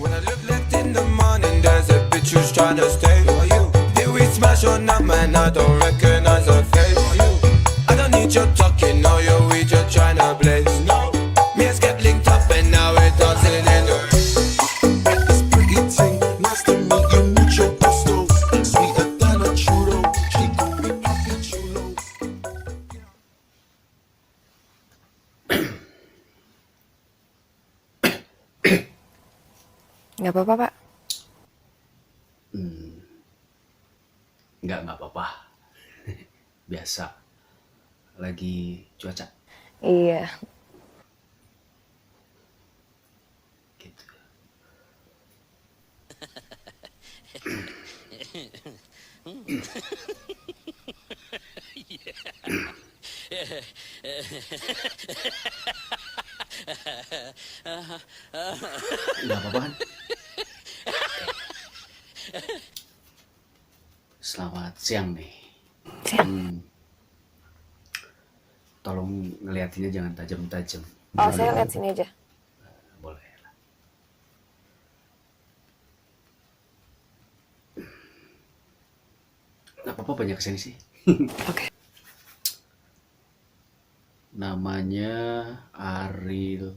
When I look left in the morning, there's a bitch who's trying to stay. Did we smash or not, man? I don't recognize her face. I don't need your talking, no, yo, we just trying to blaze. Me and get linked up and now we're dancing in the This pretty thing, nice to meet you, mucho gusto. Sweeter than a churro, she call me Papi Chulo. Nggak apa-apa, Pak. Nggak apa-apa. Biasa. Lagi cuaca Iya. gitu. Nggak apa-apa kan? Selamat siang nih. Siang. Tolong ngeliatinnya jangan tajam-tajam. Oh, saya lihat sini aja. Boleh lah. Nggak apa-apa banyak kesini sih. Oke. Namanya Ariel.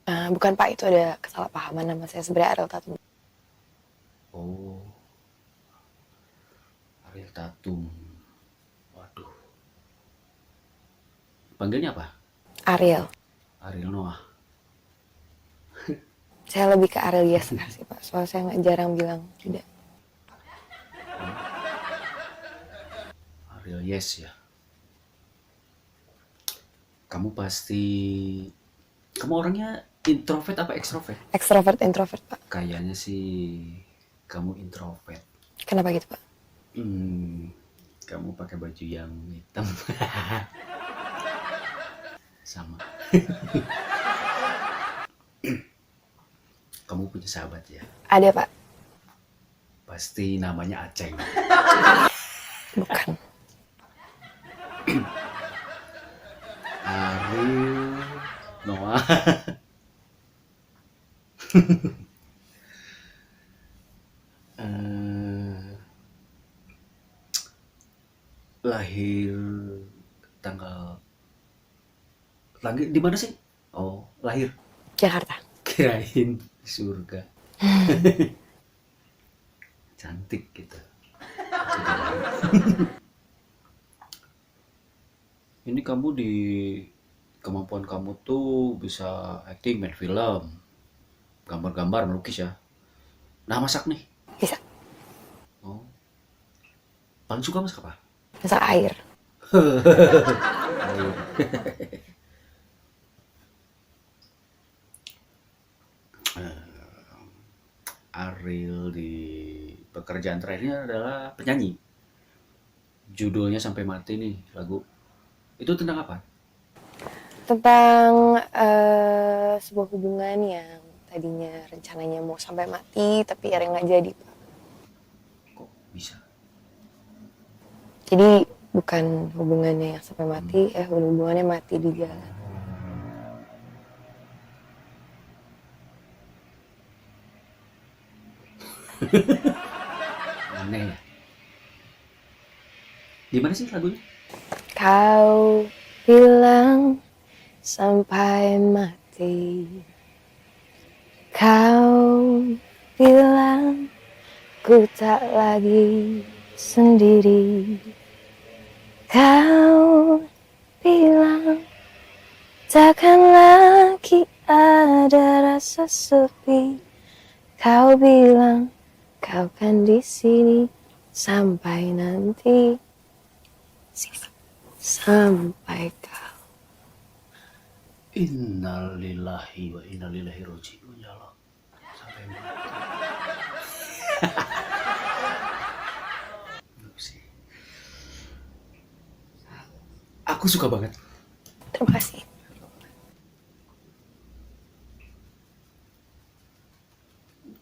Bukan, Pak, itu ada kesalahpahaman, nama saya sebenarnya Ariel Tatum. Oh, Ariel Tatum. Waduh. Panggilnya apa? Ariel. Ariel Noah. Saya lebih ke Ariel Yasar sih, Pak. Soalnya saya nggak jarang bilang tidak. Ariel Yes ya. Kamu orangnya introvert apa ekstrovert? Extrovert, introvert, Pak. Kayaknya sih kamu introvert. Kenapa gitu, Pak? Kamu pakai baju yang hitam. Sama. Kamu punya sahabat ya? Ada, Pak. Pasti namanya Aceng. Bukan. Ariel Noah. Lahir lahir di mana sih? Oh, lahir. Jakarta. Kirain surga. Cantik gitu. Ini kamu di kemampuan kamu tuh bisa acting, main film, gambar-gambar, melukis ya. Nah, masak nih. Bisa. Oh. Paling suka masak apa? Masak air. Ariel di pekerjaan terakhirnya adalah penyanyi. Judulnya Sampai Mati nih lagu. Itu tentang apa? Tentang sebuah hubungan yang tadinya rencananya mau sampai mati, tapi akhirnya nggak jadi, Pak. Kok bisa? Jadi bukan hubungannya yang sampai mati, hubungannya mati di jalan. Aneh ya. Gimana sih lagunya? Kau bilang sampai mati. Kau bilang ku tak lagi sendiri. Kau bilang takkan lagi ada rasa sepi. Kau bilang kau kan di sini sampai nanti. Sampai kau. Innalillahi wa inna ilaihi raji'un ya Allah. Sampai mati. Aku suka banget. Terima kasih.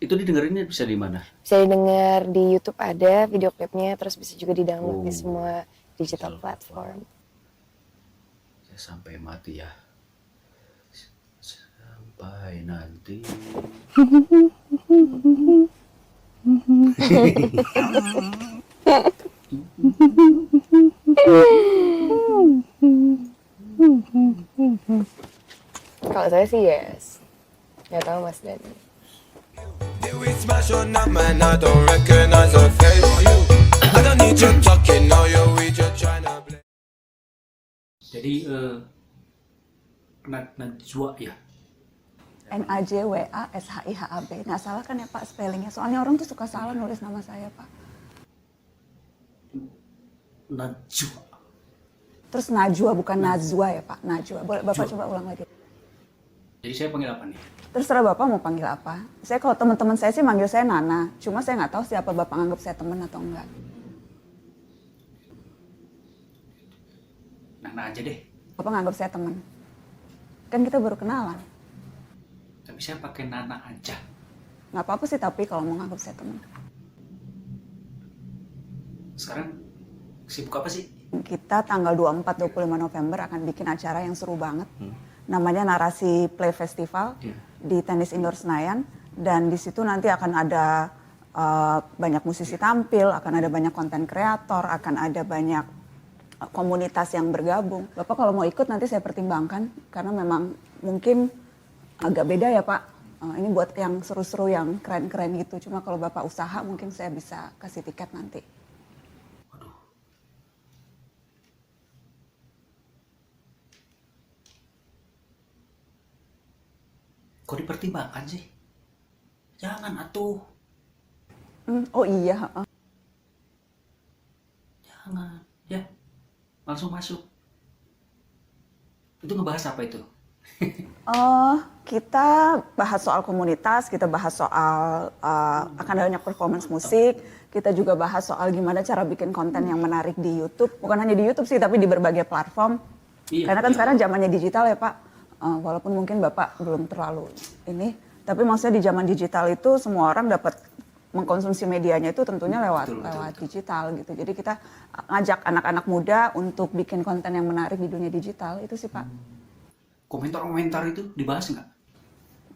Itu didengerinnya bisa di mana? Bisa didengar di YouTube, ada video klipnya, terus bisa juga di-download di semua digital platform. Sampai mati ya. Sampai nanti. Kalau saya sih yes. Nggak tahu Mas Dani. Did we smash on that man? I don't recognize her face. I don't need your talking, no, we just tryna play. Jadi Najwa ya. Najwashihab. Nggak salah kan ya Pak spellingnya? Soalnya orang tuh suka salah nulis nama saya Pak. Najwa. Terus Najwa bukan Najwa ya Pak? Najwa. Boleh Bapak coba ulang lagi. Jadi saya panggil apa nih? Terserah Bapak mau panggil apa. Saya kalau teman-teman saya sih manggil saya Nana. Cuma saya nggak tahu siapa Bapak anggap saya teman atau enggak. Nana aja deh. Bapak nganggap saya teman. Kan kita baru kenalan. Tapi saya pakai Nana aja. Nggak apa-apa sih tapi kalau mau nganggap saya teman. Sekarang sibuk apa sih? Kita tanggal 24-25 November akan bikin acara yang seru banget. Namanya Narasi Play Festival di Tenis Indoor Senayan. Dan di situ nanti akan ada banyak musisi tampil, akan ada banyak konten kreator, akan ada banyak komunitas yang bergabung. Bapak kalau mau ikut nanti saya pertimbangkan karena memang mungkin agak beda ya Pak. Ini buat yang seru-seru, yang keren-keren gitu. Cuma kalau Bapak usaha mungkin saya bisa kasih tiket nanti. Kok dipertimbangkan sih? Jangan atuh. Oh iya. Jangan. Ya. Langsung masuk. Itu ngebahas apa itu? Kita bahas soal komunitas, kita bahas soal akan ada banyak performance musik, kita juga bahas soal gimana cara bikin konten yang menarik di YouTube. Bukan hanya di YouTube sih, tapi di berbagai platform. Iya, Karena kan iya. sekarang zamannya digital ya Pak. Walaupun mungkin Bapak belum terlalu ini, tapi maksudnya di zaman digital itu semua orang dapat mengkonsumsi medianya itu tentunya lewat digital gitu. Jadi kita ngajak anak-anak muda untuk bikin konten yang menarik di dunia digital itu sih Pak. Komentar-komentar itu dibahas nggak?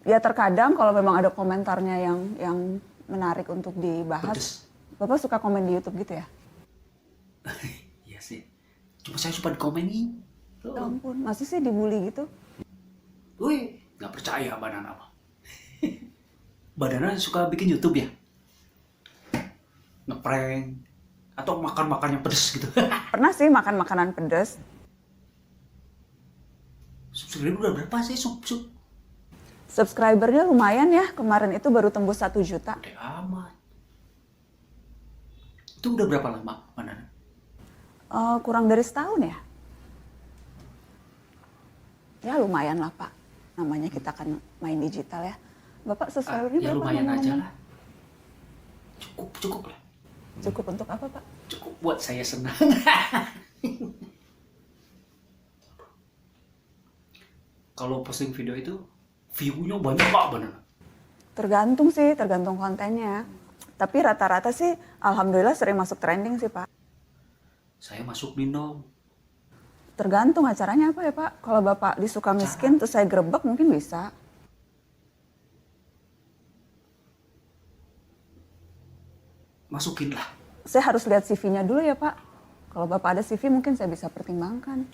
Ya terkadang kalau memang ada komentarnya yang menarik untuk dibahas. Pedes. Bapak suka komen di YouTube gitu ya? Iya sih. Cuma saya suka dikomenin. Ya ampun, masih sih dibully gitu? Wih, nggak percaya Banana mah. Banana suka bikin YouTube ya? Ngeprank atau makan-makan yang pedes gitu. Pernah sih makan makanan pedas. Subscriber udah berapa sih sub? Subscribernya lumayan ya, kemarin itu baru tembus 1 juta. Gede amat. Itu udah berapa lama Banana? Kurang dari setahun ya? Ya lumayan lah Pak, namanya kita kan main digital ya. Bapak subscribernya Ya berapa? lumayan aja ngomong-ngomong? lah. Cukup lah. Cukup untuk apa Pak? Cukup buat saya senang. Kalau posting video itu view-nya banyak Pak Banana. Tergantung sih, tergantung kontennya. Tapi rata-rata sih alhamdulillah sering masuk trending sih Pak. Saya masuk Mindong. Tergantung acaranya apa ya Pak. Kalau Bapak disuka miskin terus saya grebek mungkin bisa. Masukin lah. Saya harus lihat CV-nya dulu ya Pak. Kalau Bapak ada CV mungkin saya bisa pertimbangkan.